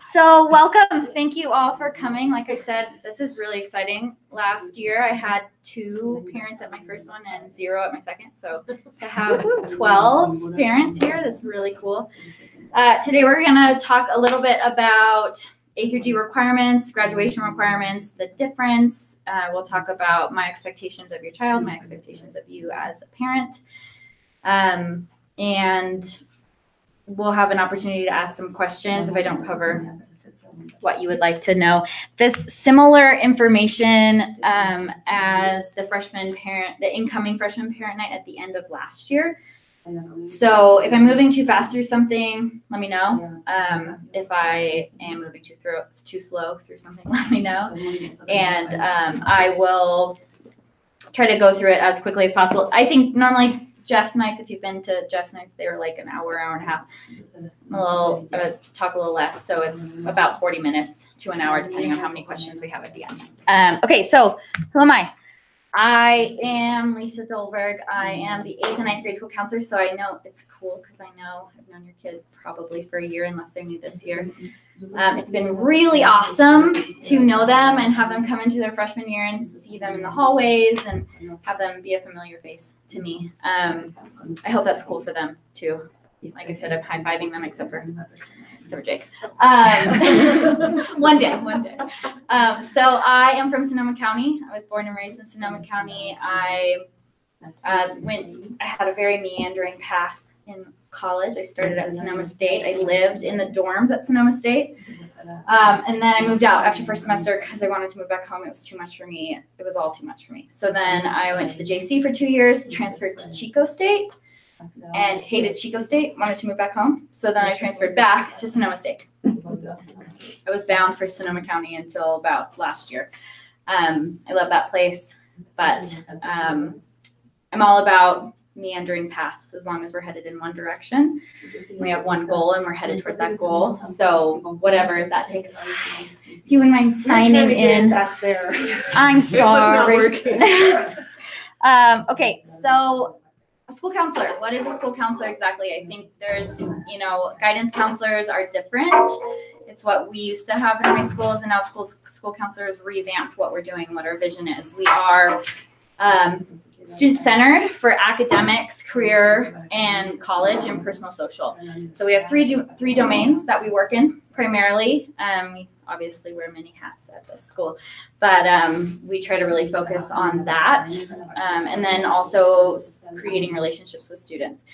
So welcome. Thank you all for coming. Like I said, this is really exciting. Last year I had 2 parents at my first one and 0 at my second. So to have 12 parents here, that's really cool. Today we're going to talk a little bit about A through G requirements, graduation requirements, the difference. We'll talk about my expectations of your child, my expectations of you as a parent. And we'll have an opportunity to ask some questions if I don't cover what you would like to know. This similar information as the incoming freshman parent night at the end of last year. So if I'm moving too fast through something, let me know. If I am moving too slow through something, let me know. And I will try to go through it as quickly as possible. I think normally Jeff's nights, if you've been to Jeff's nights, they were like an hour, hour and a half. Talk a little less, so it's about 40 minutes to an hour, depending on how many questions we have at the end. Okay, so who am I? I am Risa Thalberg. I am the 8th and 9th grade school counselor, so I know it's cool because I know I've known your kid probably for a year, unless they're new this year. It's been really awesome to know them and have them come into their freshman year and see them in the hallways and have them be a familiar face to me. I hope that's cool for them too. Like I said, I'm high-fiving them except for Jake. One day. So I am from Sonoma County. I was born and raised in Sonoma County. I had a very meandering path in college. I started at Sonoma State. I lived in the dorms at Sonoma State. And then I moved out after first semester because I wanted to move back home. It was too much for me. It was all too much for me. So then I went to the JC for 2 years, transferred to Chico State, and hated Chico State, wanted to move back home. So then I transferred back to Sonoma State. I was bound for Sonoma County until about last year. I love that place, but I'm all about meandering paths as long as we're headed in one direction. We have one goal and we're headed towards that goal. So whatever that takes. If you wouldn't mind signing in. I'm sorry. Okay, so a school counselor. What is a school counselor exactly? I think there's, guidance counselors are different. It's what we used to have in high schools, and now school counselors revamped what we're doing, what our vision is. We are student-centered for academics, career, and college, and personal social. So we have three domains that we work in primarily. We obviously wear many hats at this school, but we try to really focus on that, and then also creating relationships with students.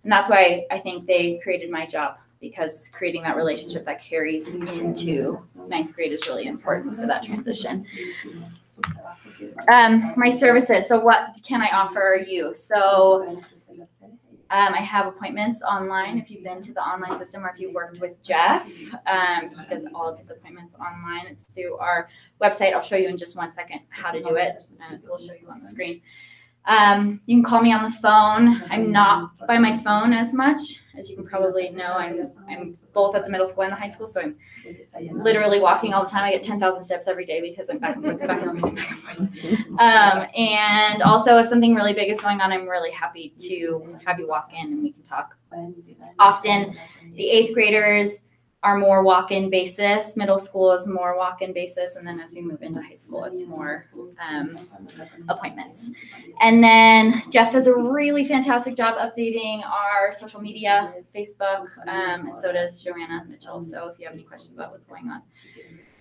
And that's why I think they created my job, because creating that relationship that carries into 9th grade is really important for that transition. My services. So what can I offer you? So I have appointments online. If you've been to the online system or if you worked with Jeff, he does all of his appointments online. It's through our website. I'll show you in just 1 second how to do it. We'll show you on the screen. You can call me on the phone. I'm not by my phone as much. As you can probably know, I'm both at the middle school and the high school, so I'm literally walking all the time. I get 10,000 steps every day because I'm back and forth, back and forth. And also, if something really big is going on, I'm really happy to have you walk in and we can talk. Often, the 8th graders are more walk-in basis. Middle school is more walk-in basis. And then as we move into high school, it's more appointments. And then Jeff does a really fantastic job updating our social media, Facebook, and so does Joanna Mitchell. So if you have any questions about what's going on,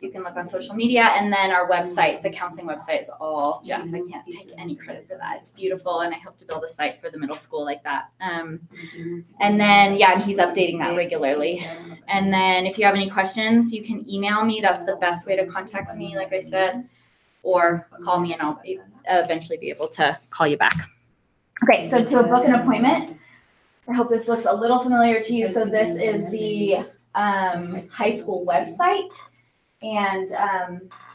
you can look on social media. And then our website, the counseling website, is all Jeff. I can't take any credit for that. It's beautiful. And I hope to build a site for the middle school like that. And then, he's updating that regularly. And then if you have any questions, you can email me. That's the best way to contact me, like I said, or call me and I'll eventually be able to call you back. Okay, so to book an appointment, I hope this looks a little familiar to you. So this is the high school website. And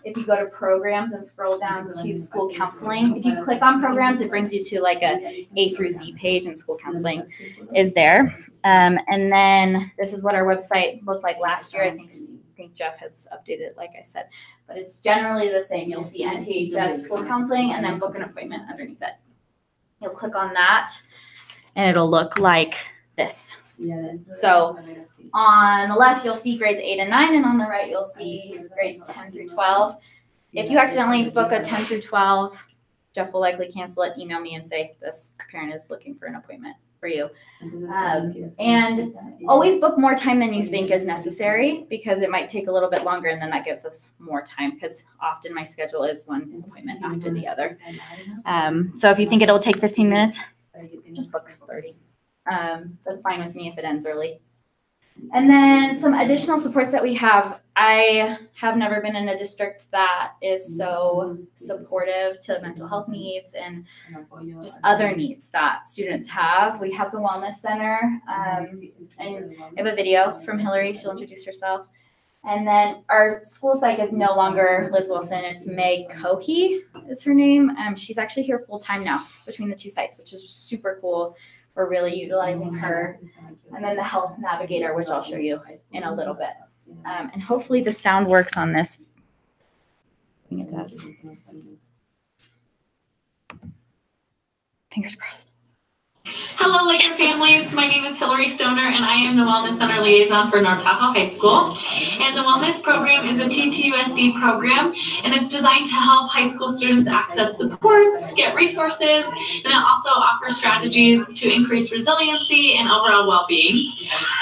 if you go to programs and scroll down to school counseling, if you click on programs, it brings you to like a A through Z page, and school counseling is there. And then this is what our website looked like last year. I think Jeff has updated it, like I said, but it's generally the same. You'll see NTHS school counseling and then book an appointment underneath it. You'll click on that and it'll look like this. So on the left, you'll see grades 8 and 9, and on the right, you'll see grades 10 through 12. If you accidentally book a 10 through 12, Jeff will likely cancel it, email me and say this parent is looking for an appointment for you. And always book more time than you think is necessary, because it might take a little bit longer, and then that gives us more time, because often my schedule is one appointment after the other. So if you think it'll take 15 minutes, just book 30. That's fine with me if it ends early. And then some additional supports that we have. I have never been in a district that is so supportive to mental health needs and just other needs that students have. We have the Wellness Center, and I have a video from Hillary. She'll introduce herself. And then our school psych is no longer Liz Wilson. It's Meg Cohe is her name. She's actually here full time now between the two sites, which is super cool. We're really utilizing her. And then the health navigator, which I'll show you in a little bit. And hopefully the sound works on this. I think it does. Fingers crossed. Hello, Laker families. My name is Hillary Stoner, and I am the Wellness Center Liaison for North Tahoe High School. And the Wellness Program is a TTUSD program, and it's designed to help high school students access supports, get resources, and it also offers strategies to increase resiliency and overall well-being.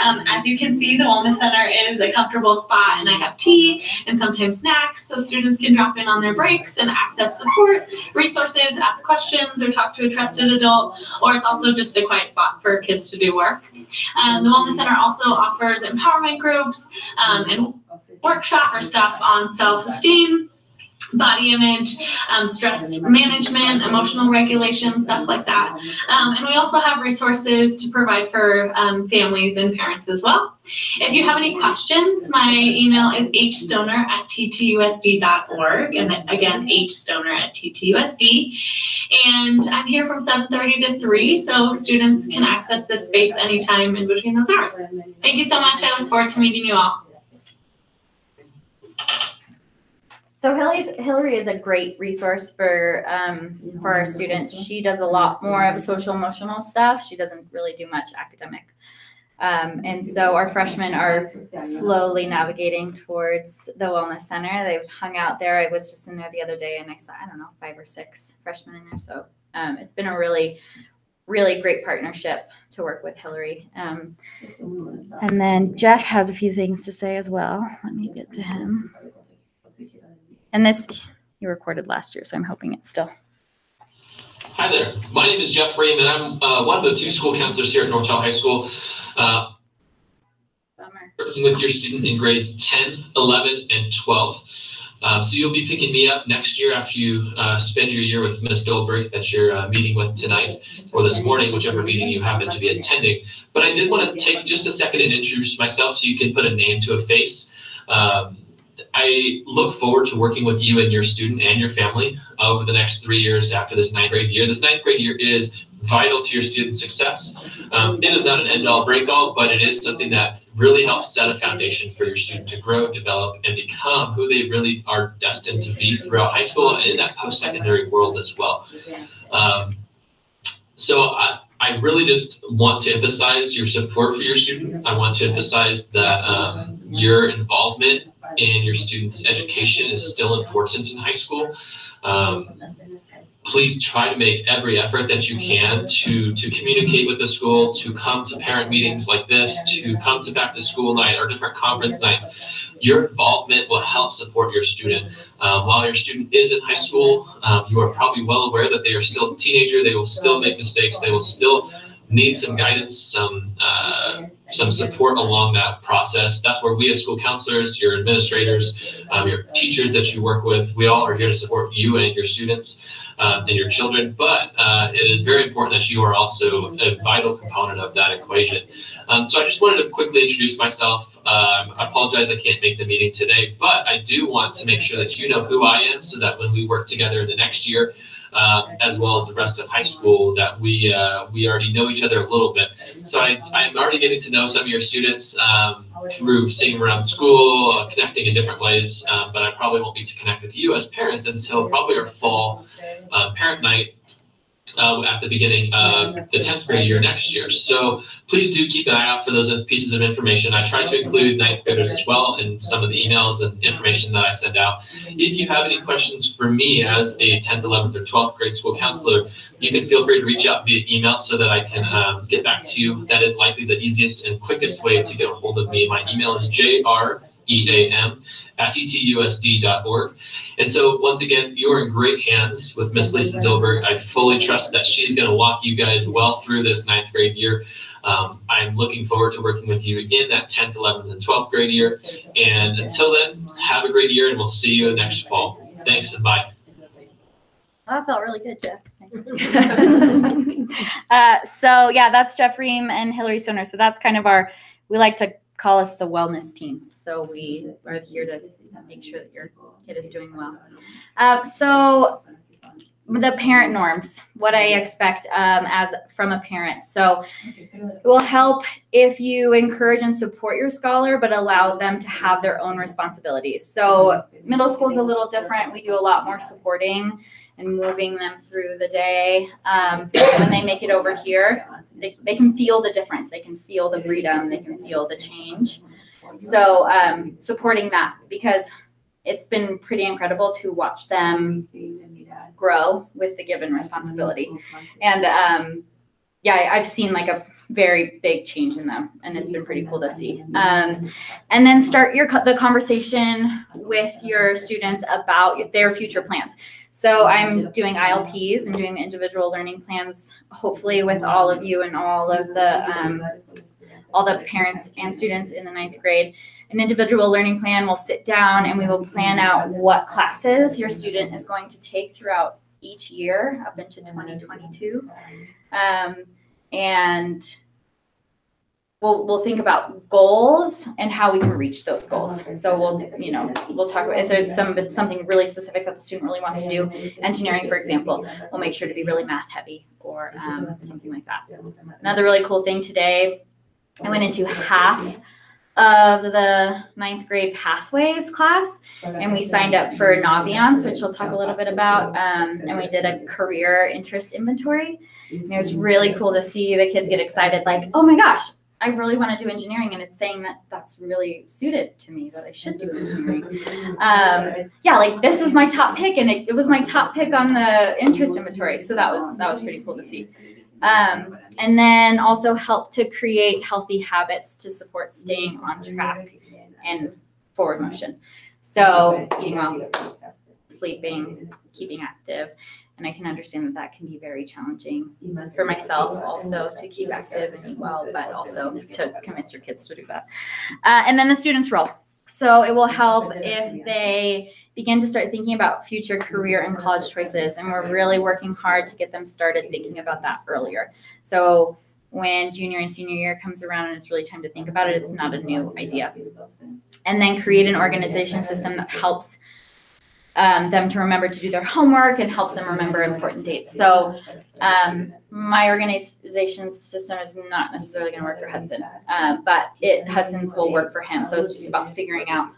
As you can see, the Wellness Center is a comfortable spot, and I have tea and sometimes snacks, so students can drop in on their breaks and access support, resources, ask questions, or talk to a trusted adult, or it's also just a quiet spot for kids to do work. The Wellness Center also offers empowerment groups and workshop or stuff on self-esteem, body image, stress management, emotional regulation, stuff like that. And we also have resources to provide for families and parents as well. If you have any questions, my email is hstoner@ttusd.org, and again, hstoner@ttusd. And I'm here from 7:30 to 3, so students can access this space anytime in between those hours. Thank you so much. I look forward to meeting you all. So Hillary is a great resource for our students. She does a lot more of social emotional stuff. She doesn't really do much academic. And so our freshmen are slowly navigating towards the Wellness Center. They've hung out there. I was just in there the other day, and I saw, 5 or 6 freshmen in there. So it's been a really, really great partnership to work with Hillary. And then Jeff has a few things to say as well. Let me get to him. And this, you recorded last year, so I'm hoping it's still. Hi there. My name is Jeff Freeman. I'm one of the 2 school counselors here at North Tahoe High School. Working with your student in grades 10, 11, and 12. So you'll be picking me up next year after you spend your year with Ms. Dulberg that you're meeting with tonight or this morning, whichever meeting you happen to be attending. But I did want to take just a second and introduce myself so you can put a name to a face. I look forward to working with you and your student and your family over the next 3 years after this 9th grade year. This 9th grade year is vital to your student's success. It is not an end-all, break-all, but it is something that really helps set a foundation for your student to grow, develop, and become who they really are destined to be throughout high school and in that post-secondary world as well. So I really just want to emphasize your support for your student. I want to emphasize that your involvement in your student's education is still important in high school. Please try to make every effort that you can to communicate with the school, to come to parent meetings like this, to come to back to school night or different conference nights. Your involvement will help support your student. While your student is in high school, you are probably well aware that they are still a teenager. They will still make mistakes. They will still need some guidance, some support along that process. That's where we as school counselors, your administrators, your teachers that you work with, we all are here to support you and your students and your children. But it is very important that you are also a vital component of that equation. So I just wanted to quickly introduce myself. I apologize I can't make the meeting today, but I do want to make sure that you know who I am so that when we work together in the next year, as well as the rest of high school, that we already know each other a little bit. So I'm already getting to know some of your students through seeing around school, connecting in different ways, but I probably won't be to connect with you as parents until probably our fall parent night at the beginning of the 10th grade year next year. So please do keep an eye out for those pieces of information. I try to include 9th graders as well in some of the emails and information that I send out. If you have any questions for me as a 10th, 11th, or 12th grade school counselor, you can feel free to reach out via email so that I can get back to you. That is likely the easiest and quickest way to get a hold of me. My email is jream@nthusd.org. And so once again, you are in great hands with Miss Risa Thalberg. I fully trust that she's going to walk you guys well through this 9th grade year. I'm looking forward to working with you in that 10th, 11th, and 12th grade year. And until then, have a great year, and we'll see you next fall. Thanks, and bye. Oh, that felt really good, Jeff. So yeah, that's Jeff Ream and Hillary Stoner. So that's kind of we like to call us the wellness team. So we are here to make sure that your kid is doing well. So the parent norms, what I expect from a parent. So it will help if you encourage and support your scholar, but allow them to have their own responsibilities. So middle school is a little different. We do a lot more supporting and moving them through the day. When they make it over here, they can feel the difference. They can feel the freedom. They can feel the change. So supporting that, because it's been pretty incredible to watch them grow with the given responsibility. And yeah, I've seen like a very big change in them, and it's been pretty cool to see. And then start the conversation with your students about their future plans. So I'm doing ILPs and doing the individual learning plans, hopefully with all of you and all the parents and students in the 9th grade. An individual learning plan will sit down and we will plan out what classes your student is going to take throughout each year up into 2022. And we'll think about goals and how we can reach those goals. So we'll talk about if there's something really specific that the student really wants to do. Engineering, for example, we'll make sure to be really math heavy or something like that. Another really cool thing today, I went into half of the 9th grade pathways class, and we signed up for Naviance, which we'll talk a little bit about, and we did a career interest inventory. And it was really cool to see the kids get excited, like, oh my gosh, I really want to do engineering, and it's saying that that's really suited to me, that I should do engineering. Yeah, like this is my top pick, and it was my top pick on the interest inventory, so that was pretty cool to see. And then also help to create healthy habits to support staying on track and forward motion. So eating well, sleeping, keeping active. And I can understand that can be very challenging for myself also to keep active and eat well, but also to convince your kids to do that. And then the student's role. So it will help if they begin to start thinking about future career and college choices. And we're really working hard to get them started thinking about that earlier. So when junior and senior year comes around and it's really time to think about it, it's not a new idea. And then create an organization system that helps them to remember to do their homework and helps them remember important dates. So my organization system is not necessarily going to work for Hudson, but Hudson's will work for him. So it's just about figuring out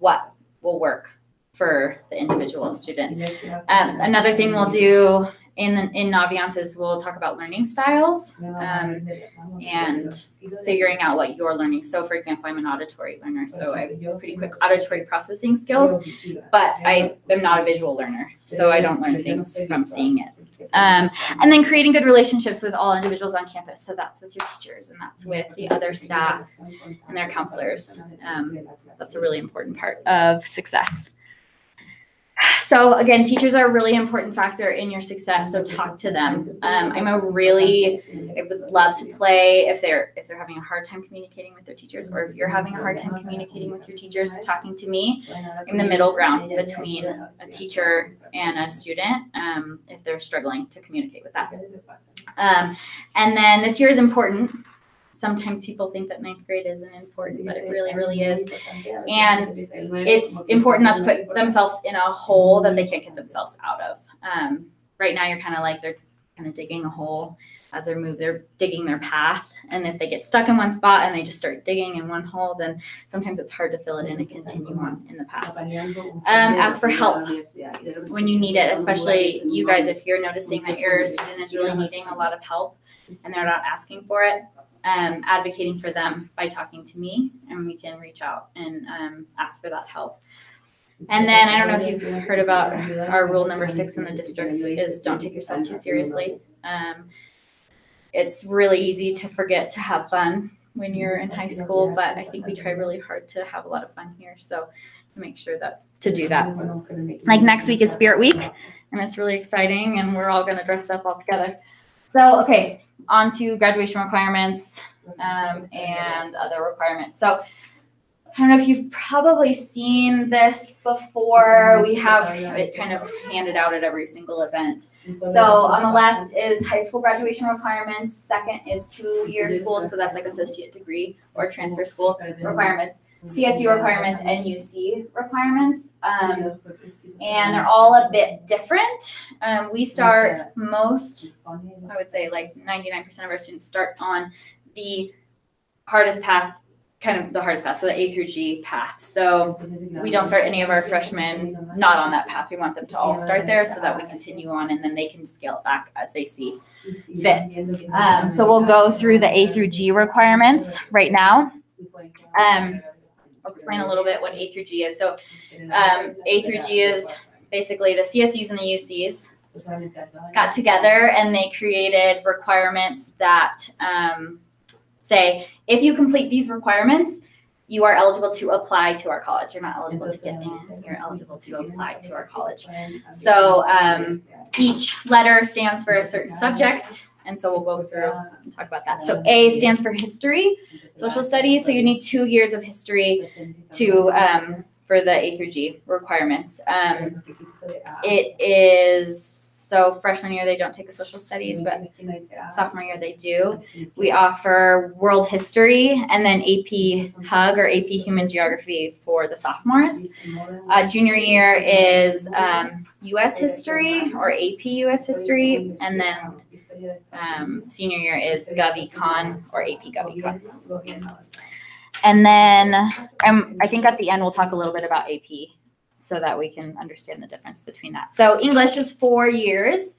what will work for the individual student. Another thing we'll do in Naviance is we'll talk about learning styles and figuring out what you're learning. So for example, I'm an auditory learner, so I have pretty quick auditory processing skills, but I am not a visual learner, so I don't learn things from seeing it. And then creating good relationships with all individuals on campus. So that's with your teachers and that's with the other staff and their counselors. That's a really important part of success. So again, teachers are a really important factor in your success. So talk to them. I would love to play if they're having a hard time communicating with their teachers, or if you're having a hard time communicating with your teachers, talking to me. I'm the middle ground between a teacher and a student if they're struggling to communicate with that. And then this year is important. Sometimes people think that 9th grade isn't important, but it really, really is. And it's important not to put themselves in a hole that they can't get themselves out of. Right now, you're kind of like they're kind of digging a hole, as they move, they're digging their path. And if they get stuck in one spot and they just start digging in one hole, then sometimes it's hard to fill it in and continue on in the path. As for help, when you need it, especially you guys, if you're noticing that your student is really needing a lot of help and they're not asking for it, advocating for them by talking to me, and we can reach out and ask for that help. And then I don't know if you've heard about our rule number 6 in the districts is don't take yourself too seriously. It's really easy to forget to have fun when you're in high school, but I think we try really hard to have a lot of fun here. So make sure to do that. Like next week is Spirit Week, and it's really exciting, and we're all going to dress up all together. So, okay, on to graduation requirements and other requirements. So I don't know if you've probably seen this before. We have it kind of handed out at every single event. So on the left is high school graduation requirements. Second is 2-year school, so that's like associate degree or transfer school requirements. CSU requirements and UC requirements. And they're all a bit different. We start I would say like 99% of our students start on the hardest path, kind of the hardest path, so the A through G path. So we don't start any of our freshmen not on that path. We want them to all start there so that we continue on, and then they can scale it back as they see fit. So we'll go through the A through G requirements right now. I'll explain a little bit what A through G is. So A through G is basically the CSUs and the UCs got together and they created requirements that say, if you complete these requirements, you are eligible to apply to our college. You're not eligible to get in, you're eligible to apply to our college. So each letter stands for a certain subject, and so we'll go through and talk about that. So A stands for history, social studies, so you need 2 years of history to for the A through G requirements. It is, so freshman year, they don't take a social studies, but sophomore year they do. We offer world history and then AP HUG or AP human geography for the sophomores. Junior year is US history or AP US history. And then senior year is GovEcon or AP GovEcon. And then I think at the end, we'll talk a little bit about AP so that we can understand the difference between that. So English is 4 years.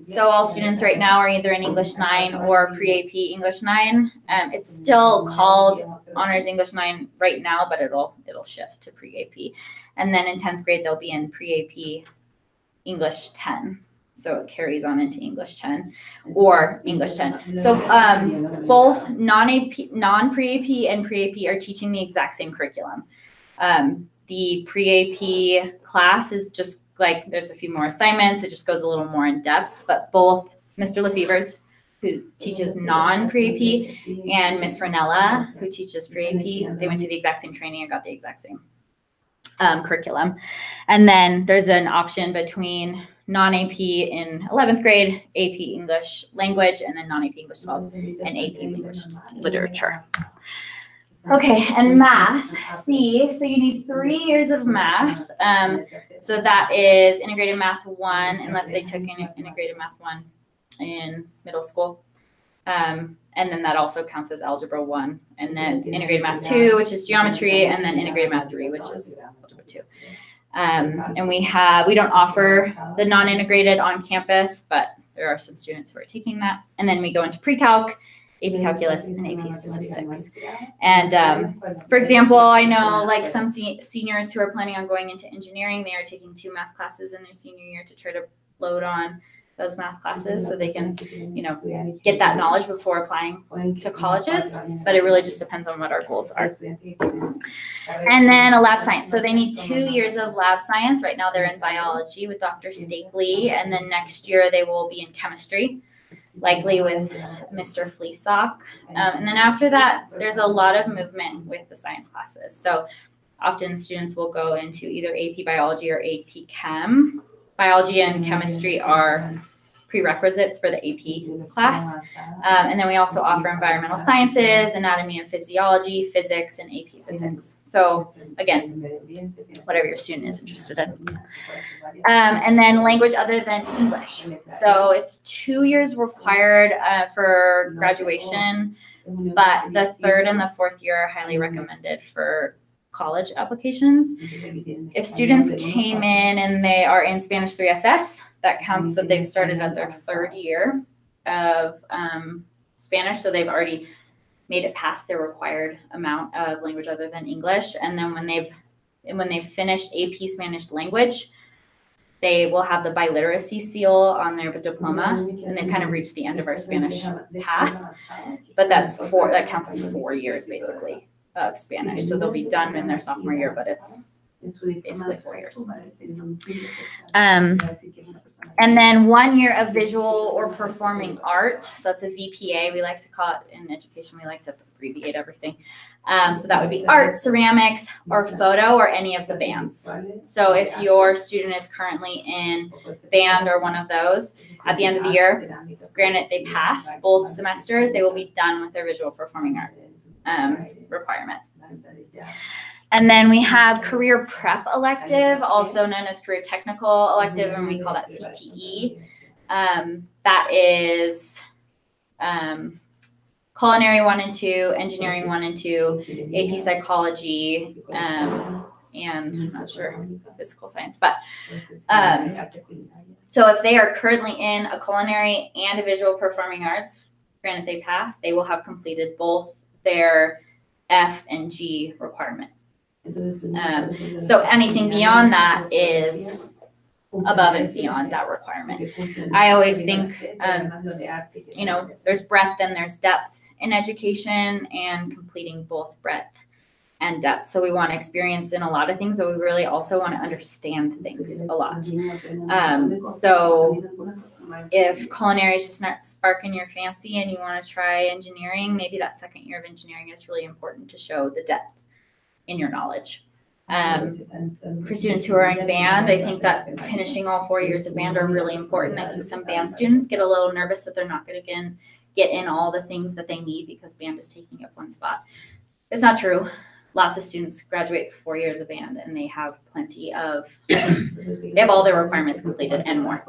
So all students right now are either in English 9 or pre-AP English 9. It's still called Honors English 9 right now, but it'll shift to pre-AP. And then in 10th grade, they'll be in pre-AP English 10. So it carries on into English 10 or English 10. So both non-pre-AP and pre-AP are teaching the exact same curriculum. The pre-AP class is just like, there's a few more assignments. It just goes a little more in depth, but both Mr. Lefevre's, who teaches non-pre-AP, and Miss Ranella, who teaches pre-AP, they went to the exact same training and got the exact same curriculum. And then there's an option between non-AP in 11th grade, AP English language, and then non-AP English 12, and AP English literature. Okay, and math, C, so you need 3 years of math. So that is integrated math 1, unless they took integrated math 1 in middle school. And then that also counts as algebra 1. And then integrated math 2, which is geometry, and then integrated math 3, which is algebra 2. And we don't offer the non-integrated on campus, but there are some students who are taking that. And then we go into pre-calc, AP Calculus, and AP Statistics. And for example, I know like some seniors who are planning on going into engineering, they are taking 2 math classes in their senior year to try to load on those math classes so they can, get that knowledge before applying to colleges. But it really just depends on what our goals are. And then a lab science. So they need 2 years of lab science. Right now they're in biology with Dr. Stakely. And then next year they will be in chemistry, likely with Mr. Fleesock. And then after that, there's a lot of movement with the science classes. So often students will go into either AP Biology or AP Chem. Biology and chemistry are prerequisites for the AP class. And then we also offer environmental sciences, anatomy and physiology, physics, and AP physics. So again, whatever your student is interested in. And then language other than English. So it's 2 years required for graduation, but the 3rd and the 4th year are highly recommended for college applications. If students came in and they are in Spanish 3SS, that counts that they've started at their 3rd year of Spanish, so they've already made it past their required amount of language other than English. And then when they've finished AP Spanish language, they will have the biliteracy seal on their diploma, and they've kind of reached the end of our Spanish path. But that counts as 4 years basically of Spanish. So they'll be done in their sophomore year, but it's basically 4 years. And then 1 year of visual or performing art. So that's a VPA. We like to call it in education. We like to abbreviate everything. So that would be art, ceramics, or photo, or any of the bands. So if your student is currently in band or one of those, at the end of the year, granted they pass both semesters, they will be done with their visual performing art requirement. And then we have career prep elective, also known as career technical elective, and we call that CTE. That is culinary 1 and 2, engineering 1 and 2, AP psychology, and I'm not sure physical science, but so if they are currently in a culinary and a visual performing arts, granted they pass, they will have completed both their F and G requirement. So anything beyond that is above and beyond that requirement. I always think, there's breadth and there's depth in education, and completing both breadth and depth. So we want experience in a lot of things, but we really also want to understand things a lot. So if culinary is just not sparking your fancy and you want to try engineering, maybe that 2nd year of engineering is really important to show the depth in your knowledge. For students who are in band, I think that finishing all 4 years of band are really important. I think some band students get a little nervous that they're not going to get in all the things that they need because band is taking up one spot. It's not true. Lots of students graduate 4 years of band and they have they have all their requirements completed and more.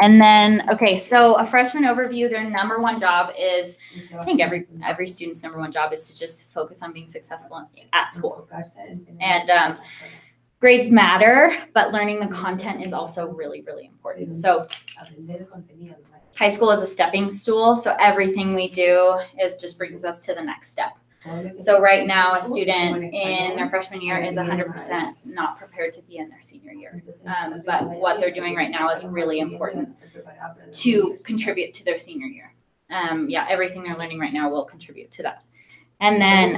And then, okay, so a freshman overview, their number one job is, I think every student's number one job is to just focus on being successful at school. And grades matter, but learning the content is also really, really important. So high school is a stepping stool. So everything we do just brings us to the next step. So right now, a student in their freshman year is 100% not prepared to be in their senior year. But what they're doing right now is really important to contribute to their senior year. Everything they're learning right now will contribute to that. And then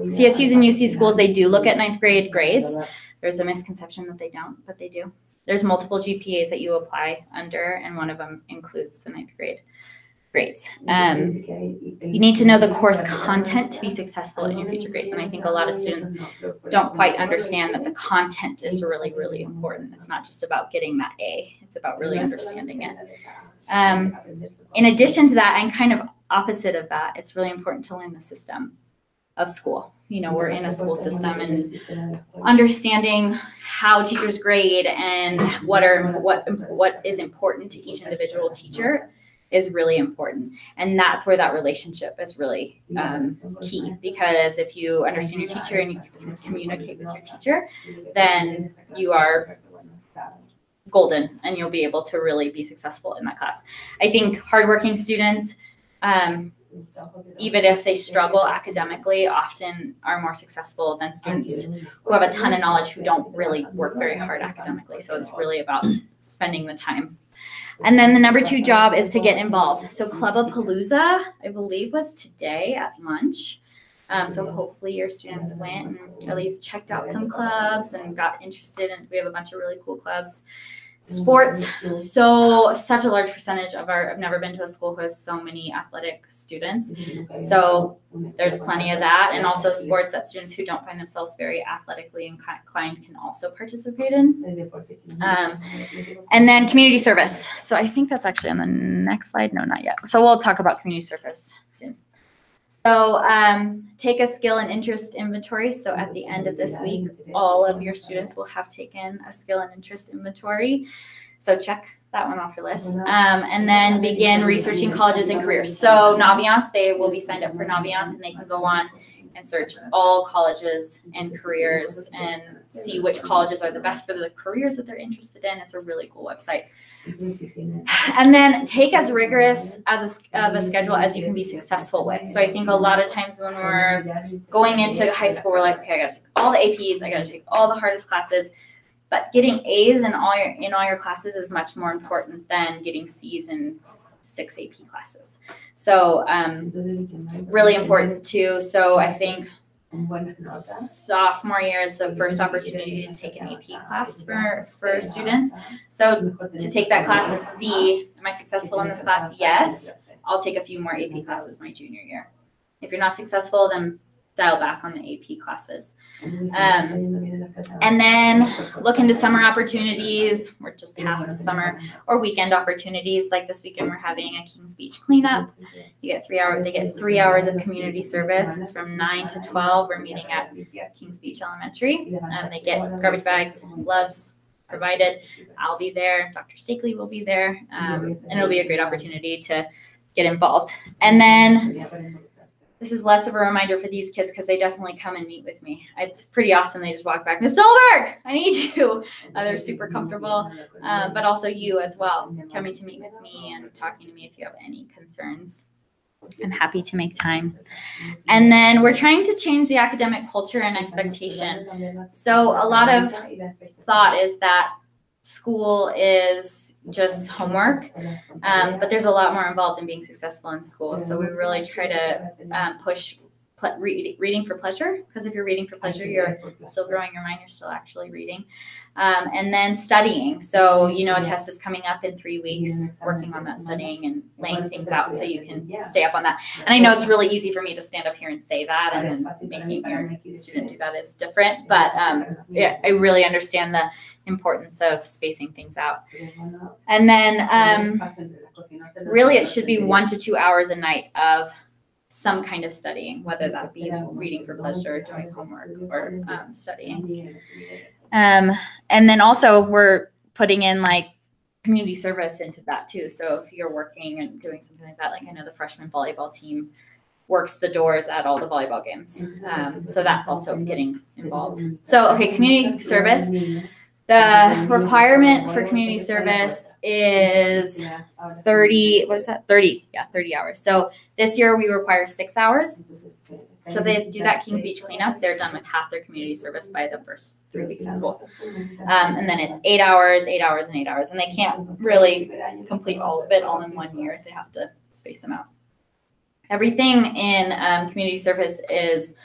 CSUs and UC schools, they do look at 9th grade grades. There's a misconception that they don't, but they do. There's multiple GPAs that you apply under, and one of them includes the 9th grade grades. You need to know the course content to be successful in your future grades. And I think a lot of students don't quite understand that the content is really, really important. It's not just about getting that A. It's about really understanding it. In addition to that, and kind of opposite of that, it's really important to learn the system of school. So, we're in a school system, and understanding how teachers grade and what is important to each individual teacher is really important. And that's where that relationship is really key, because if you understand your teacher and you can communicate with your teacher, then you are golden and you'll be able to really be successful in that class. I think hardworking students, even if they struggle academically, often are more successful than students who have a ton of knowledge who don't really work very hard academically. So it's really about spending the time. And then the number 2 job is to get involved. So Clubapalooza, I believe, was today at lunch. So hopefully your students went and at least checked out some clubs and got interested. And we have a bunch of really cool clubs. Sports, so such a large percentage of I've never been to a school who has so many athletic students. So there's plenty of that. And also sports that students who don't find themselves very athletically inclined can also participate in. And then community service. So I think that's actually on the next slide. No, not yet. So we'll talk about community service soon. So take a skill and interest inventory. So at the end of this week, all of your students will have taken a skill and interest inventory. So check that one off your list. And then begin researching colleges and careers. So Naviance, they will be signed up for Naviance and they can go on and search all colleges and careers and see which colleges are the best for the careers that they're interested in. It's a really cool website. And then take as rigorous of a schedule as you can be successful with. So I think a lot of times when we're going into high school, we're like, okay, I got to take all the APs, I got to take all the hardest classes. But getting A's in all your classes is much more important than getting C's in 6 AP classes. So really important too. So I think sophomore year is the first opportunity to take an AP class for students. So to take that class and see, am I successful in this class? Yes. I'll take a few more AP classes my junior year. If you're not successful, then dial back on the AP classes. And then look into summer opportunities. We're just past the summer, or weekend opportunities. Like this weekend, we're having a Kings Beach cleanup. You get 3 hours. They get 3 hours of community service. It's from 9 to 12. We're meeting at Kings Beach Elementary. They get garbage bags, gloves provided. I'll be there. Dr. Stakely will be there. And it'll be a great opportunity to get involved. And then this is less of a reminder for these kids because they definitely come and meet with me. It's pretty awesome. They just walk back, Ms. Dulberg, I need you. They're super comfortable, but also you as well, coming to meet with me and talking to me if you have any concerns. I'm happy to make time. And then we're trying to change the academic culture and expectation. So a lot of thought is that school is just homework, but there's a lot more involved in being successful in school. So we really try to push reading for pleasure, because if you're reading for pleasure, you're still growing your mind, you're still actually reading. And then studying. So, a test is coming up in 3 weeks, working on that studying and laying things out so you can stay up on that. And I know it's really easy for me to stand up here and say that, and then making your student do that is different. But yeah, I really understand the importance of spacing things out. And then really it should be 1 to 2 hours a night of some kind of studying, whether that be reading for pleasure, doing homework, or studying. And then also we're putting in like community service into that too. So if you're working and doing something like that, like I know the freshman volleyball team works the doors at all the volleyball games. So that's also getting involved. So, okay, community service. The requirement for community service is 30, what is that? 30, yeah, 30 hours. So this year we require 6 hours. So they do that Kings Beach cleanup. They're done with half their community service by the first 3 weeks of school. And then it's 8 hours, 8 hours, and 8 hours. And they can't really complete all of it all in 1 year. They have to space them out. Everything in community service is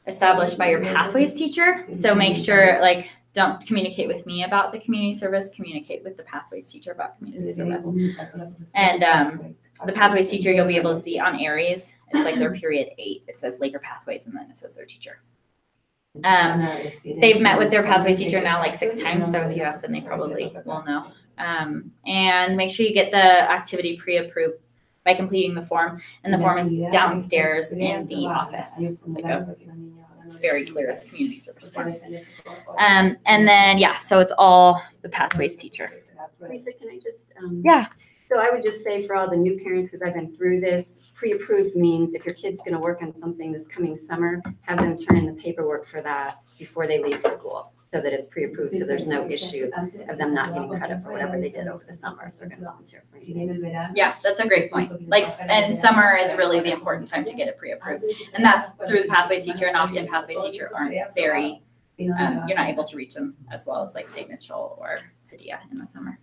established by your pathways teacher. So make sure, like, don't communicate with me about the community service, communicate with the pathways teacher about community service. And the pathways teacher, you'll be able to see on Aries. It's like their period 8. It says Laker Pathways, and then it says their teacher. They've met with their pathways teacher now like 6 times, so if you ask them, they probably will know. And make sure you get the activity pre-approved by completing the form. And the form is downstairs in the office. It's very clear. It's community service forms. And then, yeah, so it's all the pathways teacher. Risa, can I just? Yeah. So I would just say for all the new parents, because I've been through this, pre-approved means if your kid's going to work on something this coming summer, have them turn in the paperwork for that before they leave school, so that it's pre-approved, so there's no issue of them not getting credit for whatever they did over the summer if they're going to volunteer for anything. Yeah, that's a great point. Like, and summer is really the important time to get it pre-approved, and that's through the pathways teacher. And often pathways teacher aren't very, you're not able to reach them as well as like say Mitchell or Padilla in the summer.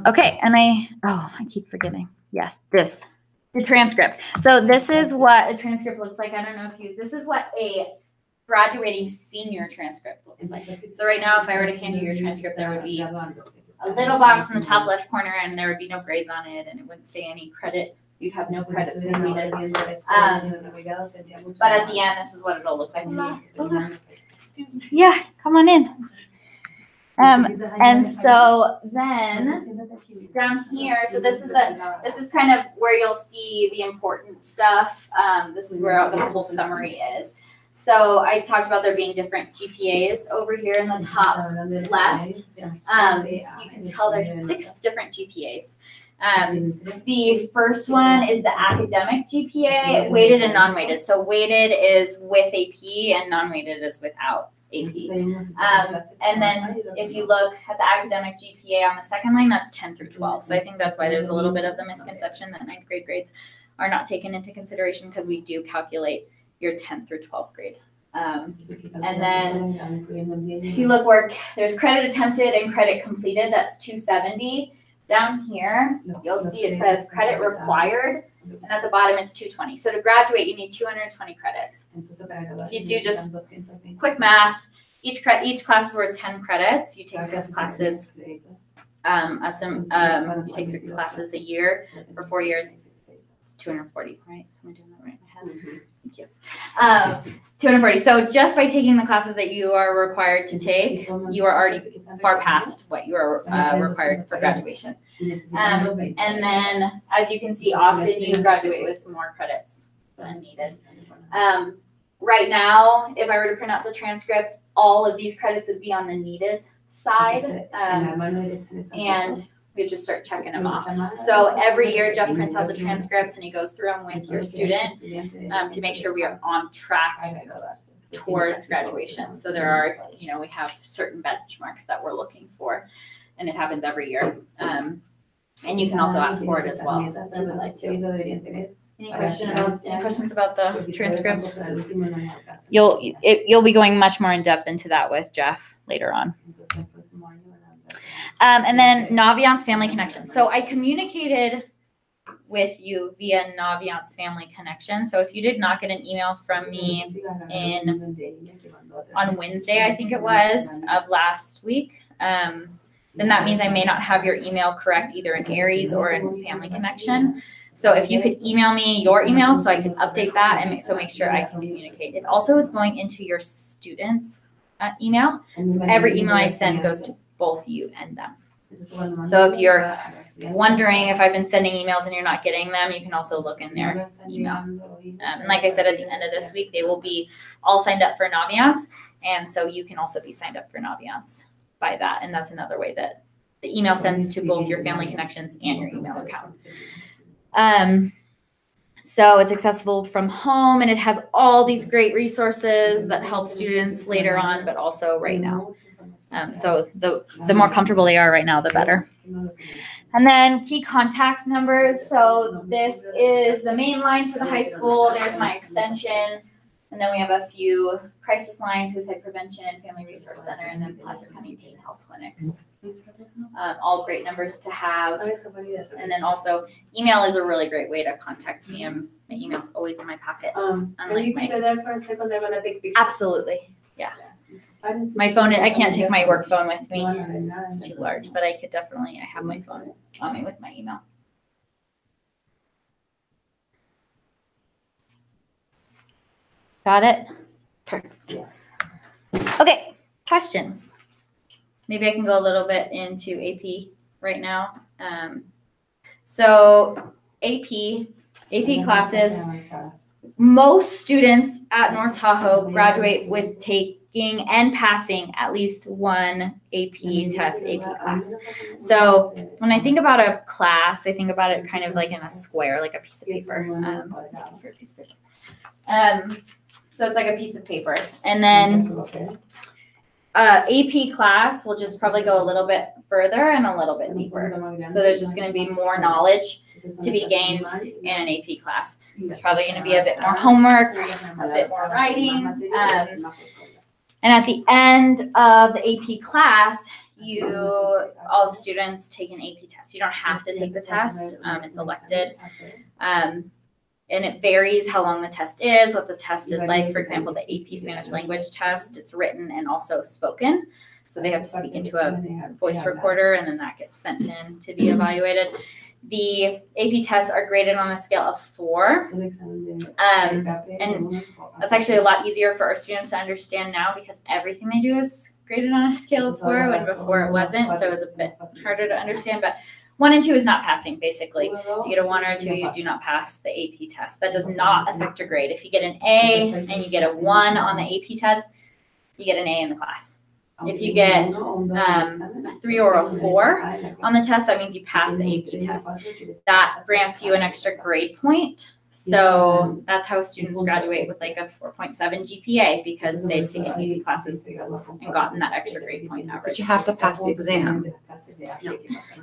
Okay, and I keep forgetting. Yes, the transcript. So this is what a transcript looks like. I don't know if this is what a graduating senior transcript looks like. So right now, if I were to hand you your transcript, there would be a little box in the top left corner, and there would be no grades on it, and it wouldn't say any credit. You'd have no credits completed. But at the end, this is what it'll look like. Excuse me. Yeah, come on in. And so then down here, so this is kind of where you'll see the important stuff. This is where the whole summary is. So I talked about there being different GPAs over here in the top left. You can tell there's 6 different GPAs. The first one is the academic GPA, weighted and non-weighted. So weighted is with AP and non-weighted is without AP. And then if you look at the academic GPA on the second line, that's 10 through 12. So I think that's why there's a little bit of the misconception that 9th grade grades are not taken into consideration, because we do calculate your 10th through 12th grade. And then if you look where there's credit attempted and credit completed, that's 270. Down here, you'll see it says credit required, and at the bottom it's 220. So to graduate, you need 220 credits. If you do just quick math, each class is worth 10 credits. You take 6 classes. You take 6 classes a year for 4 years. It's 240, right? Am I doing that right in my head? Thank you. 240. So just by taking the classes that you are required to take, you are already far past what you are required for graduation. And then, as you can see, often you graduate with more credits than needed. Right now, if I were to print out the transcript, all of these credits would be on the needed side. And we just start checking them off. So every year, Jeff prints out the transcripts and he goes through them with your student to make sure we are on track towards graduation. So there are, we have certain benchmarks that we're looking for, and it happens every year. And you can also ask for it as well if you would like to. Any questions about the transcript? You'll be going much more in depth into that with Jeff later on. And then Naviance Family Connection. So I communicated with you via Naviance Family Connection. So if you did not get an email from me on Wednesday, I think it was, of last week, then that means I may not have your email correct either in Aries or in Family Connection. So if you could email me your email so I can update that and make sure I can communicate. It also is going into your students' email. So every email I send goes to both you and them. So if you're wondering if I've been sending emails and you're not getting them, you can also look in their email. And like I said, at the end of this week, they will be all signed up for Naviance. And so you can also be signed up for Naviance by that. And that's another way that the email sends to both your Family Connections and your email account. So it's accessible from home, and it has all these great resources that help students later on, but also right now. So the more comfortable they are right now, the better. And then key contact numbers. So this is the main line for the high school. There's my extension. And then we have a few crisis lines, suicide prevention, family resource center, and then Placer County Teen Health Clinic. All great numbers to have. And then also email is a really great way to contact me. My email's always in my pocket. Can you keep it there for a second? I'm gonna take pictures. Absolutely. Yeah. My phone, I can't take my work phone with me. It's too large, but I have my phone on me with my email. Got it? Perfect. Okay, questions. Maybe I can go a little bit into AP right now. So AP classes, most students at North Tahoe graduate with taking and passing at least one AP test, AP class. So when I think about a class, I think about it kind of like in a square, like a piece of paper. So it's like a piece of paper. And then AP class will just probably go a little bit further and a little bit deeper. So there's just going to be more knowledge to be gained in an AP class. There's probably going to be a bit more homework, a bit more writing. And at the end of the AP class, all the students take an AP test. You don't have to take the test. It's elected. and it varies how long the test is, what the test is like. For example, the AP Spanish language test, it's written and also spoken. So they have to speak into a voice recorder, and then that gets sent in to be evaluated. The AP tests are graded on a scale of 4. And that's actually a lot easier for our students to understand now because everything they do is graded on a scale of 4 when before it wasn't. So it was a bit harder to understand. But 1 and 2 is not passing, basically. If you get a 1 or a 2, you do not pass the AP test. That does not affect your grade. If you get an A and you get a 1 on the AP test, you get an A in the class. If you get a 3 or a 4 on the test, that means you pass the AP test. That grants you an extra grade point. So that's how students graduate with like a 4.7 GPA because they've taken AP classes and gotten that extra grade point average. But you have to pass the exam.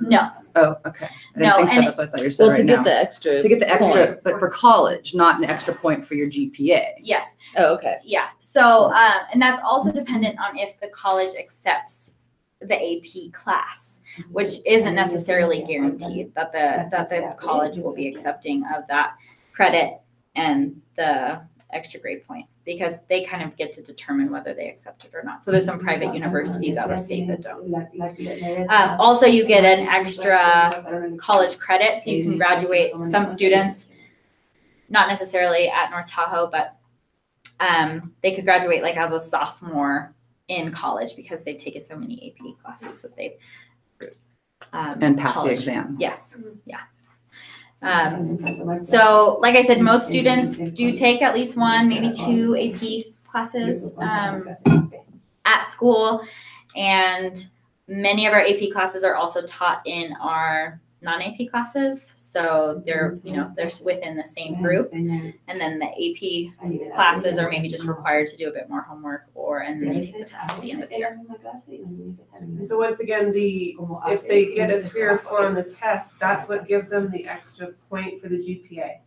No. Oh, okay. I didn't No, think so. and That's what I thought you were saying Well, to right get now. the extra. To get the extra, point. but for college, not an extra point for your GPA. Yes. Oh, okay. Yeah. So, and that's also dependent on if the college accepts the AP class, which isn't necessarily guaranteed that the college will be accepting of that credit and the extra grade point because they kind of get to determine whether they accept it or not. So there's some private universities out of state that don't. Also, you get an extra college credit, so you can graduate. Some students, not necessarily at North Tahoe, but they could graduate like as a sophomore in college because they've taken so many AP classes that they've And pass the exam. Yes. Yeah. So like I said, most students do take at least 1, maybe 2 AP classes at school. And many of our AP classes are also taught in our non-AP classes. So they're within the same group. And then the AP classes are maybe just required to do a bit more homework and then they take the test at the end of the year. So once again, if they get a 3 or 4 on the test, that's what gives them the extra point for the GPA.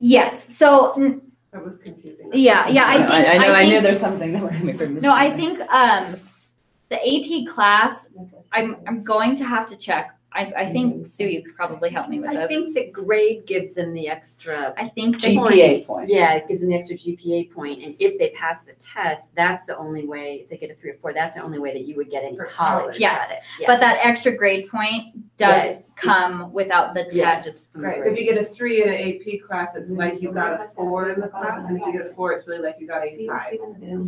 Yes. So That was confusing. yeah. I knew there's something that we're missing. No, I think the AP class, I'm going to have to check. I think, Sue, you could probably help me with I this. think the grade gives them the extra. I think GPA point. Yeah, it gives them the extra GPA point, and if they pass the test, that's the only way. If they get a 3 or 4, that's the only way that you would get any For college college. Yes, credit. Yeah. but that extra grade point does come without the Yeah, test. just from Right, the so if grade. you get a 3 in an AP class, it's like you got a 4 in the class, and if you get a 4, it's really like you got a 5.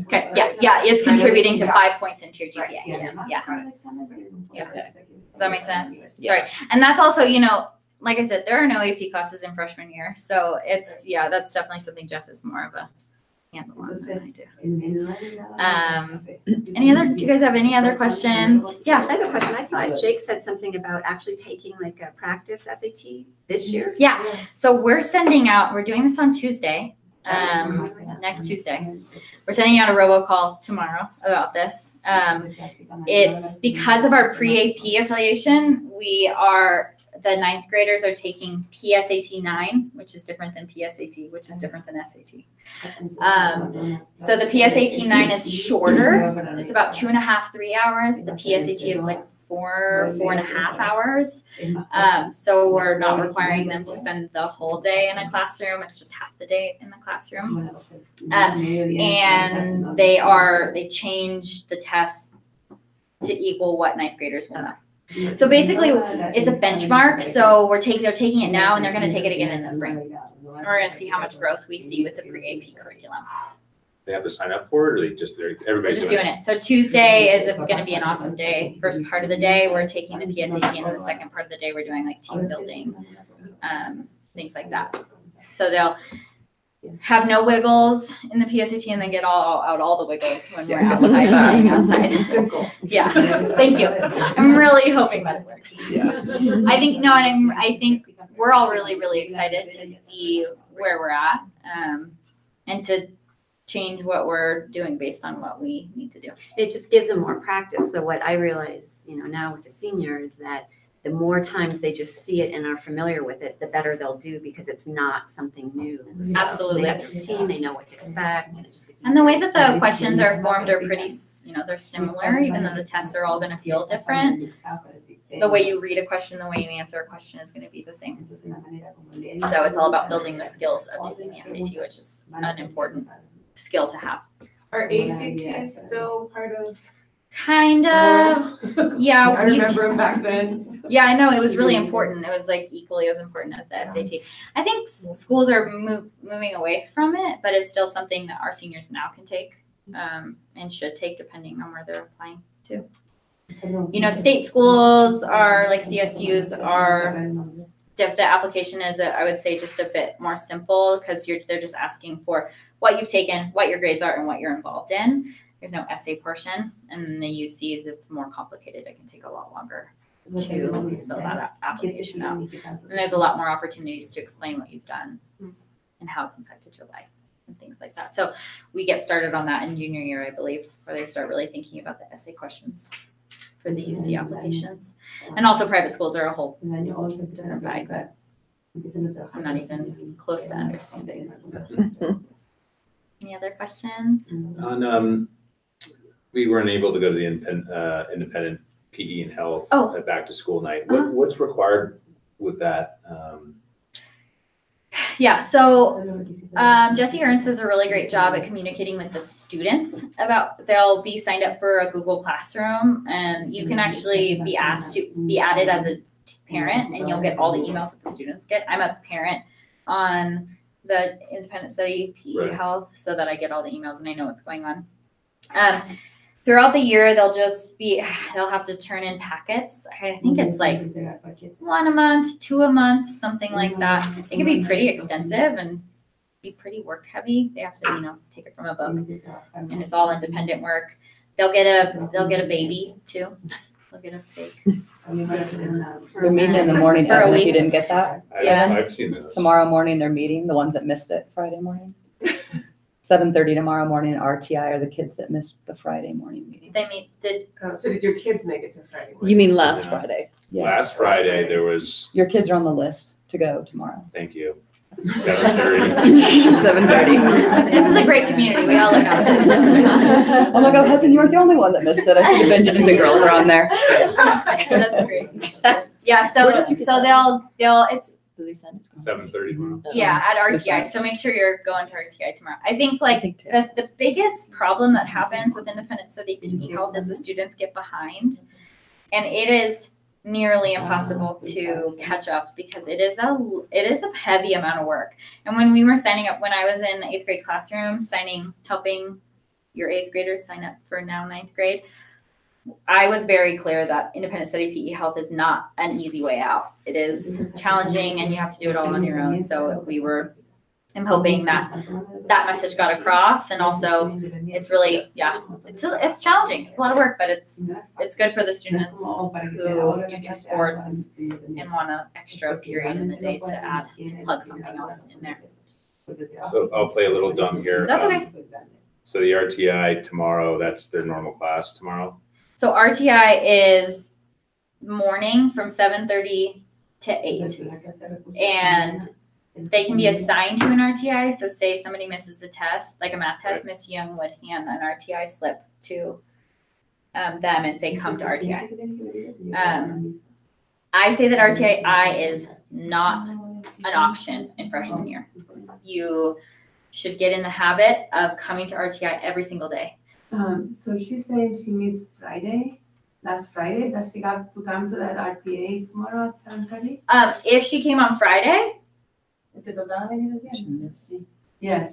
Okay, yeah, it's contributing to 5 points into your GPA. Right, Yeah. Okay. Does that make sense? Yeah. Sorry. And that's also, like I said, there are no AP classes in freshman year. So it's, that's definitely something Jeff is more of a handle on than I do. Do you guys have any other questions? I Yeah. have a question. I thought Jake said something about actually taking like a practice SAT this year. Yeah. So we're doing this on Tuesday, next Tuesday. We're sending out a robocall tomorrow about this. It's because of our pre-AP affiliation, the 9th graders are taking PSAT 9, which is different than PSAT, which is different than SAT. So the PSAT 9 is shorter. It's about 2.5, 3 hours. The PSAT is like 4.5 hours. So we're not requiring them to spend the whole day in a classroom. It's just half the day in the classroom. And they changed the test to equal what 9th graders will know. So basically, it's a benchmark. So they're taking it now, and they're going to take it again in the spring. And we're going to see how much growth we see with the pre-AP curriculum. They have to sign up for it, or We're everybody's just doing it. So Tuesday is going to be an awesome day. First part of the day, we're taking the PSAT, and the second part of the day, we're doing like team building, things like that. So they'll have no wiggles in the PSAT and then get all the wiggles when we're outside. Good goal. Yeah, thank you. I'm really hoping that it works. Yeah. I think we're all really, really excited to see where we're at and to change what we're doing based on what we need to do. It just gives them more practice. So what I realize, now with the seniors, that the more times they just see it and are familiar with it, the better they'll do because it's not something new. So Absolutely. They have the routine, they know what to expect, and it just gets And the way easier. that the questions are formed are pretty, they're similar, even though the tests are all going to feel different. The way you read a question, the way you answer a question is going to be the same. So it's all about building the skills of taking the SAT, which is an important skill to have. Are ACTs still part of? Kind of. Yeah. I remember them back then. Yeah, I know. It was really important. It was like equally as important as the SAT. I think schools are moving away from it, but it's still something that our seniors now can take and should take depending on where they're applying to. You know, state schools are like CSUs are, the application is, I would say, just a bit more simple because they're just asking for what you've taken, what your grades are, and what you're involved in. There's no essay portion, and then the UCs, it's more complicated. It can take a lot longer to fill that application out. And there's a lot more opportunities to explain what you've done and how it's impacted your life and things like that. So we get started on that in junior year, I believe, where they start really thinking about the essay questions for the UC applications. And also private schools are a whole different bag, but I'm not even close to understanding it. Any other questions? We weren't able to go to the independent PE and health at back to school night. What's required with that? Yeah, so Jesse Ernst does a really great job at communicating with the students about, they'll be signed up for a Google Classroom, and you can actually be asked to be added as a parent, and you'll get all the emails that the students get. I'm a parent on the independent study PE health, so that I get all the emails and I know what's going on. Throughout the year, they'll have to turn in packets. I think it's like 1 a month, 2 a month, something like that. It can be pretty extensive and be pretty work heavy. They have to, take it from a book, and it's all independent work. They'll get a baby too. They'll get a fake. They're meeting in the morning, For a Evan, if week. you didn't get that. I've seen those. Tomorrow morning, they're meeting, the ones that missed it Friday morning. 7:30 tomorrow morning, RTI are the kids that missed the Friday morning meeting. So did your kids make it to Friday morning? You mean last Yeah. Friday? Yeah. Last Friday, there was, Your kids are on the list to go tomorrow. thank you, 7:30. 7:30. This is a great community. We all look out for each other. Oh my God, Hudson, you weren't the only one that missed it. I see the Benjamins and girls are on there. That's great. Yeah, so they'll it's 7:30 tomorrow. yeah, at This RTI. month. So make sure you're going to RTI tomorrow. I think the biggest problem that happens with independent study PE health is the students get behind, and it is nearly impossible to catch up because it is a heavy amount of work. And when we were signing up, when I was in the 8th grade classroom, helping your 8th graders sign up for now 9th grade, I was very clear that independent study PE health is not an easy way out. It is challenging, and you have to do it all on your own. So I'm hoping that message got across, and also it's really, it's challenging. It's a lot of work, but it's good for the students who do sports and want an extra period in the day to plug something else in there. So I'll play a little dumb here. That's okay. So the RTI tomorrow, that's their normal class tomorrow? So RTI is morning from 7:30 to 8, and they can be assigned to an RTI. So say somebody misses the test, like a math test, Miss Young would hand an RTI slip to them and say, come to RTI. I say that RTI is not an option in freshman year. You should get in the habit of coming to RTI every single day. So she's saying she missed last Friday. Does she got to come to that RTA tomorrow at 7:30? If she came on Friday, Yeah,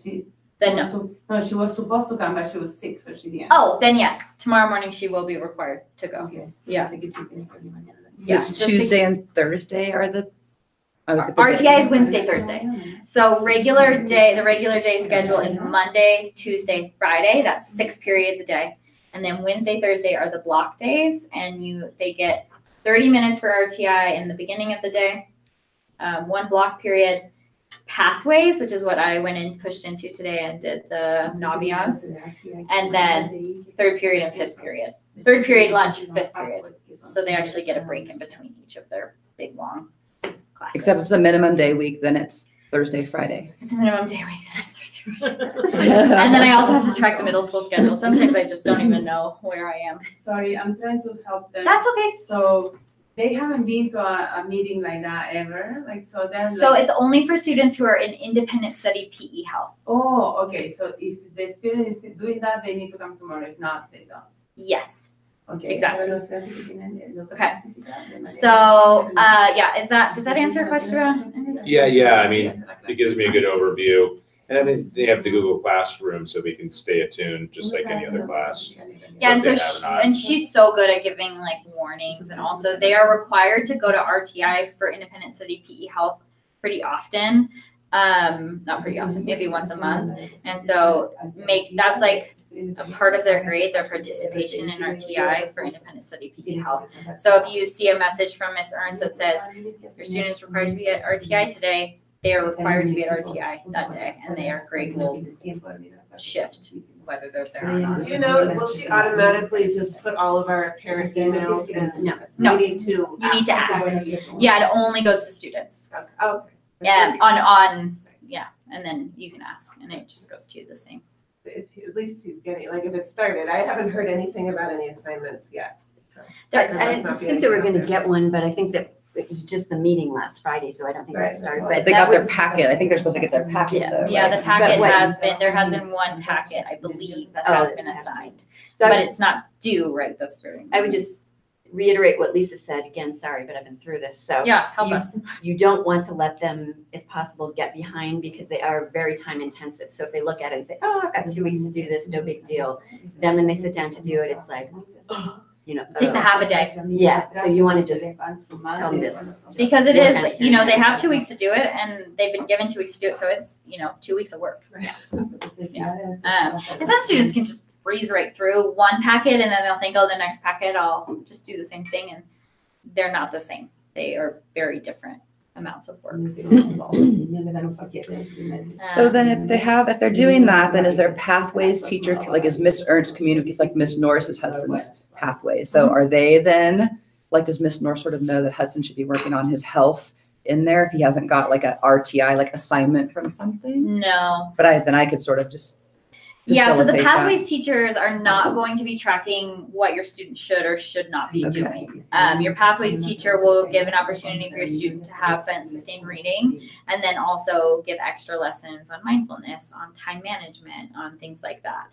then no. No, she was supposed to come, but she was sick, so she didn't. Oh, then yes, tomorrow morning she will be required to go. Okay. Yeah. Yeah, It's just to- Tuesday and Thursday are the. RTI is Wednesday, Thursday. So the regular day schedule is Monday, Tuesday, Friday. That's 6 periods a day. And then Wednesday, Thursday are the block days, and they get 30 minutes for RTI in the beginning of the day, 1 block period. Pathways, which is what I went and pushed into today and did the Naviance, and then 3rd period and 5th period. Third period lunch, fifth period. So they actually get a break in between each of their big, long classes. Except if it's a minimum day week, then it's Thursday, Friday. It's a minimum day week, then it's Thursday, Friday. And then I also have to track the middle school schedule. Sometimes I just don't even know where I am. Sorry, I'm trying to help them. That's okay. So they haven't been to a meeting like that ever, like, so they're So like, it's only for students who are in independent study PE health. oh, okay, so if the student is doing that, they need to come tomorrow, if not, they don't. Yes. Okay. Exactly. Okay. So, yeah, does that answer your question? Yeah, I mean, it gives me a good overview. And I mean, they have the Google Classroom, so we can stay attuned, just like any other class. Yeah, and What so they have or not. she's so good at giving like warnings, and also they are required to go to RTI for independent study PE health pretty often. Not pretty often, maybe once a month. And so that's like a part of their grade, their participation in RTI for independent study PE health. So if you see a message from Ms. Ernst that says your student is required to be at RTI today, they are required to be at RTI that day, and their grade will shift whether they're there or not. Do you know, will she automatically just put all of our parent emails and No. we need to? You need to ask. Yeah, it only goes to students. Okay. Yeah, and then you can ask, and it just goes to the same. At least he's getting, like, if it started, I haven't heard anything about any assignments yet. So I there must not be think they were anything gonna out get there. one, but I think that it was just the meeting last Friday, so I don't think Right, that started, that's all. but They that got their would- packet. I think they're supposed to get their packet Yeah. though. Yeah, right? the packet what- there has been one packet, I believe, that Oh, has it's been passed. assigned. So But it's not due right this very moment. I would just reiterate what Lisa said, again, sorry, but I've been through this, so. Yeah, help you- us. You don't want to let them, if possible, get behind because they are very time intensive. So if they look at it and say, oh, I've got 2 weeks to do this, no big deal. Then when they sit down to do it, it's like, Takes a half a day. Yeah, so you want to just tell them to. Because it Yeah. is, they have 2 weeks to do it, and they've been given 2 weeks to do it, so it's, 2 weeks of work. And some students can just breeze right through one packet, and then they'll think, oh, the next packet, I'll just do the same thing, and they're not the same. They are very different amounts of work. So then if they're doing that, then is their pathways teacher, like is Miss Ernst communicates, like Miss Norris is Hudson's pathways. So are they then, like, does Miss Norris sort of know that Hudson should be working on his health in there if he hasn't got like a RTI, like assignment from something? No. But then I could sort of just Yeah, so the facilitate that. pathways teachers are not going to be tracking what your student should or should not be Okay. doing. Your pathways teacher will give an opportunity for your student to have silent sustained reading, and then also give extra lessons on mindfulness, on time management, on things like that.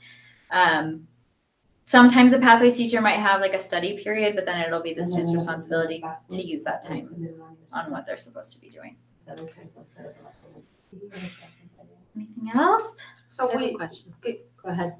Sometimes the pathways teacher might have like a study period, but then it'll be the student's responsibility to use that time on what they're supposed to be doing. Anything else? So I have a we, question. go ahead.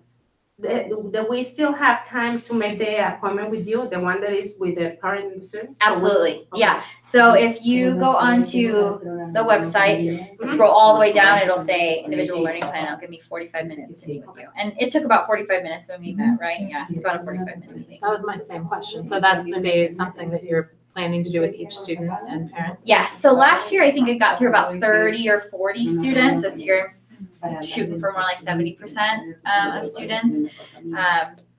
Do we still have time to make the appointment with you, the one that is with the parent and the student? So we- Absolutely, okay. yeah. So if you go onto the website, scroll all the way down, it'll say individual learning plan. It'll give me 45 minutes to meet with you. And it took about 45 minutes when we met, right? Yeah, it's about a 45-minute meeting. That was my same question. So that's gonna be something that you're planning to do with each student and parent? Yes, so last year I think I got through about 30 or 40 students. This year I'm shooting for more like 70% of students.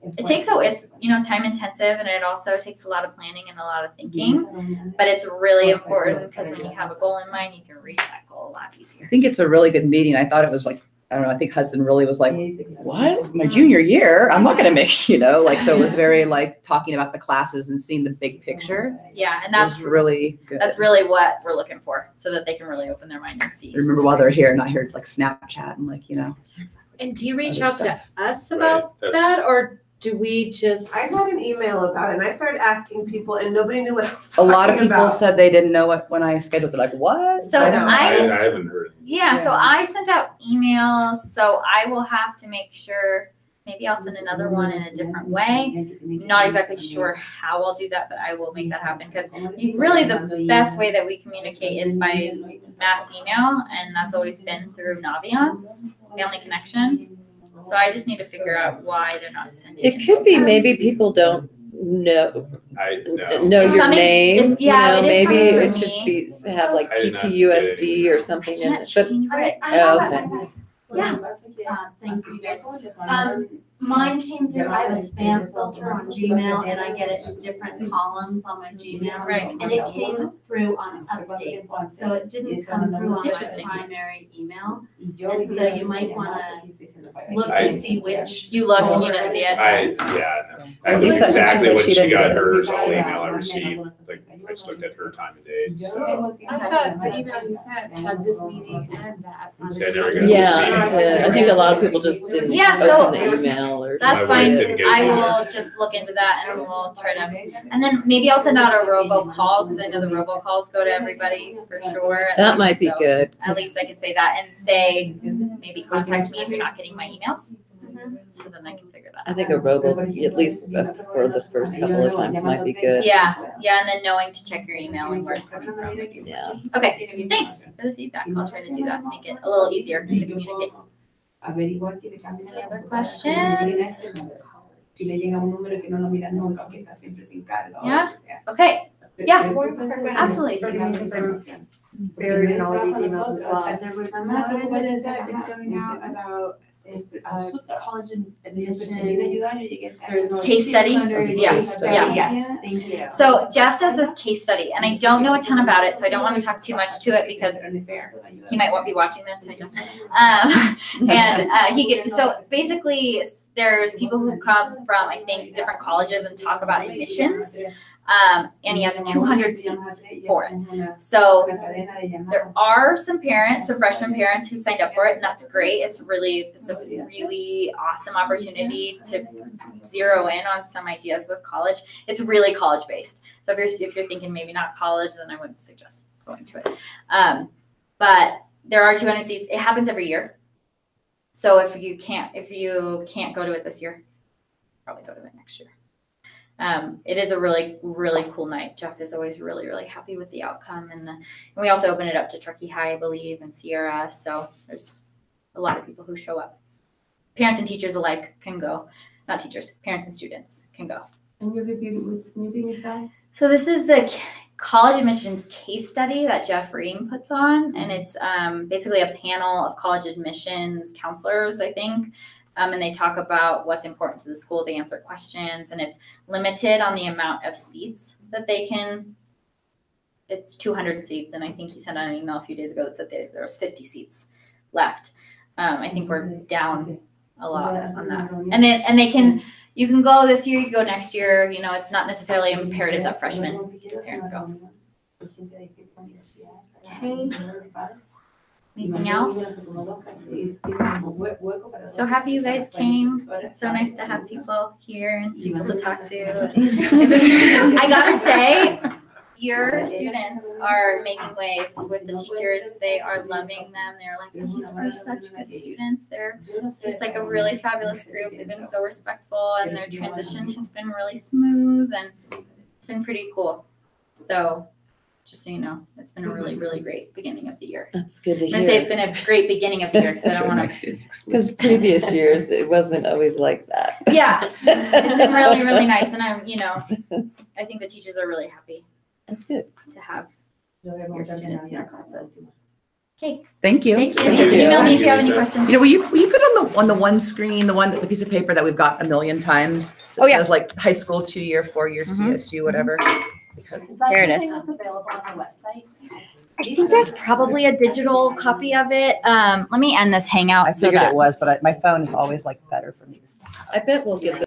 It takes it's time intensive, and it also takes a lot of planning and a lot of thinking, but it's really important because when you have a goal in mind, you can reach that goal a lot easier. I think it's a really good meeting. I thought it was like, I don't know, I think Hudson really was like, what? My junior year? I'm not going to make, so it was very like talking about the classes and seeing the big picture. Yeah, and It was really good. that's really what we're looking for, so that they can really open their mind and see. I remember while they're here and I heard like Snapchat and like, And do you reach Other out to stuff. us Right, about that's- that, or do we just? I got an email about it, and I started asking people, and nobody knew what I was a talking lot of people about. said they didn't know what, when I scheduled, they're like, what? So I know. I I haven't heard. so I sent out emails, so I will have to make sure, maybe I'll send another one in a different way. Not exactly sure how I'll do that, but I will make that happen, because really the best way that we communicate is by mass email, and that's always been through Naviance, Family Connection. So I just need to figure out why they're not sending It could be maybe people don't know No. It's your coming- name. it's- yeah, it is Maybe coming it from should me. be have like I did not get TTUSD or I something in can't it. But change it. oh, okay. Yeah. Thank you guys. Mine came through, I have a spam filter on Gmail and I get it in different columns on my Gmail. Right. And it came through on updates, so it didn't come through on my primary email. And so you might wanna look and see which. You looked and you didn't see it? I knew Lisa, I think she exactly said when she she didn't got get it. hers, all email I received, like, I just looked at her time of day, so. I thought the email you sent had this meeting and that. Yeah, there we go. Yeah, it did. I think a lot of people just didn't Yeah, so- open the email or. That's My wife fine. didn't get it I either. will just look into that and we'll try to, and then maybe I'll send out a robocall, because I know the robocalls go to everybody for sure. at That least, might be so good. At least I can say that and say, maybe contact me if you're not getting my emails. So then I can figure that out. I think a robo, at least for the first couple of times, might be good. Yeah, and then knowing to check your email and where it's coming from. Yeah. Okay, thanks for the feedback. I'll try to do that, make it a little easier to communicate. Any other questions? Yeah? Okay, yeah, absolutely. Buried in all of these emails as well. And there was one is going out about college admission. There's no Case study? Yeah, Case study, yeah. yes, thank you. So Jeff does this case study, and I don't know a ton about it, so I don't want to talk too much to it because he might be watching this. I don't. So basically, there's people who come from, I think, different colleges and talk about admissions. And he has 200 seats for it. So there are some freshman parents who signed up for it, and that's great. It's a really awesome opportunity to zero in on some ideas with college. It's really college based. So if you're thinking maybe not college, then I wouldn't suggest going to it. But there are 200 seats. It happens every year. So if you can't go to it this year, probably go to it next year. It is a really, really cool night. Jeff is always really, really happy with the outcome. And we also open it up to Truckee High, I believe, and Sierra. So there's a lot of people who show up. Parents and teachers alike can go. Not teachers, parents and students can go. And you'll be which meeting is that? So this is the college admissions case study that Jeff Ream puts on. And it's basically a panel of college admissions counselors, I think. And they talk about what's important to the school. They answer questions, and it's limited on the amount of seats that they can. It's 200 seats, and I think he sent out an email a few days ago that said there was 50 seats left. I think we're down a lot on that. And you can go this year, you can go next year. You know, it's not necessarily imperative that freshman parents go. Okay. Anything else? So happy you guys came. It's so nice to have people here and people to talk to. I gotta say, your students are making waves with the teachers. They are loving them. They're like, these are such good students. They're just like a really fabulous group. They've been so respectful, and their transition has been really smooth, and it's been pretty cool. So just so you know, it's been a really, really great beginning of the year. That's good to I'm hear. gonna say it's been a great beginning of the year because I don't want to. Because previous years, it wasn't always like that. Yeah, it's been really, really nice, and I think the teachers are really happy. That's good to have your students in our classes. Okay. Thank you. Thank you. Email me if you have any questions. Will you put on the one screen, the piece of paper that we've got a million times? That says like high school 2-year, 4-year CSU, whatever. There it is. Available on the website. I think there's probably a digital copy of it. Let me end this hangout. I figured it was, but my phone is always like better for me to stop. I bet we'll get